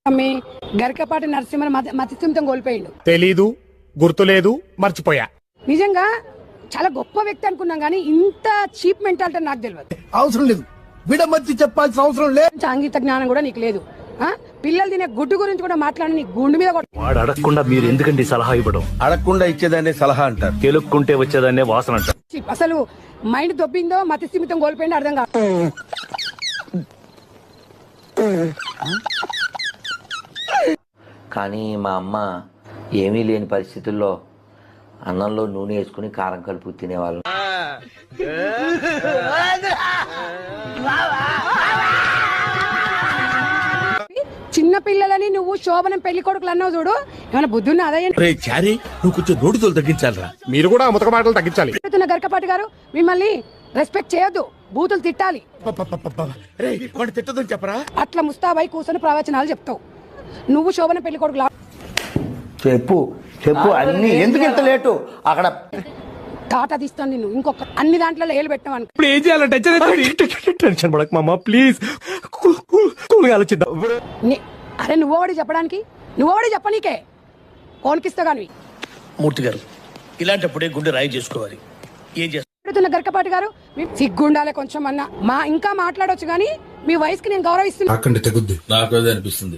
మీ గరికపాటి నరసింహన్ మతిస్థిమితం కోల్పోయిండు. తెలీదు, గుర్తులేదు, మర్చిపోయా. నిజంగా చాలా గొప్ప వ్యక్తి అనుకున్నాం కానీ ఇంత చీప్ మెంటాలిటీ నాకు తెలియదు. అవసరం లేదు, విడమర్చి చెప్పాల్సిన అవసరం లేదు. సాంగీత జ్ఞానం కూడా నీకు లేదు. పిల్లలు తినే గుడ్డు గురించి కూడా మాట్లాడి నీ గుండు మీద వాడు అడగకుండా మీరు ఎందుకండి సలహా ఇవ్వడం? అడగకుండా ఇచ్చేదాన్ని సలహా అంటారు, కెలుక్కుంటే వచ్చేదాన్నే వాసన అంటారు. అసలు మైండ్ దొబ్బిందో మతిస్థిమితం కోల్పోయిందో అర్థం కాదు. కానీ మా అమ్మ ఏమీ లేని పరిస్థితుల్లో అన్నంలో నూనె వేసుకుని కారం కలుపు తినేవాళ్ళు. చిన్న పిల్లలని నువ్వు శోభనం పెళ్లి కొడుకులు అన్నావు చూడు, ఏమైనా బుద్ధి ఉన్నదా? చారీ నువ్వు కొంచెం నోటితో తగ్గించాలరా. మీరు కూడా ముతక మాటలు తగ్గించాలి. గరికపాటి గారు మిమ్మల్ని రెస్పెక్ట్ చేయొద్దు, బూతులు తిట్టాలి. తిట్టదని చెప్పరా? అట్లా ముస్తాబై కూర్చొని ప్రవచనాలు చెప్తావు. నువ్వు శోభన పెళ్లి కొడుకులా చెప్పు చెప్పు అన్ని ఎందుకు ఇంత లేటు? అక్కడ టాటా తీస్తాను నిన్ను. ఇంకొక అన్ని దాంట్లో ఏలు పెట్టావు అనుకో. ఇప్పుడు ఏం చేయాలంటే టెన్షన్ పడక మామ, ప్లీజ్ ఆలోచిద్దాం. అరే నువ్వోడి చెప్పడానికి, నువ్వోడి చెప్పనీకే కోనికిస్తా కానీ. మూర్తి గారు, ఇలాంటప్పుడే గుండె రాయి చేసుకోవాలి. ఏం చేస్తున్న గరికపాటి గారు సిగ్గుండాలి కొంచెం అన్న. ఇంకా మాట్లాడొచ్చు కానీ మీ వయసుకి నేను గౌరవిస్తున్నా. నాకంటే తెగుద్ది, నాకు అదే అనిపిస్తుంది.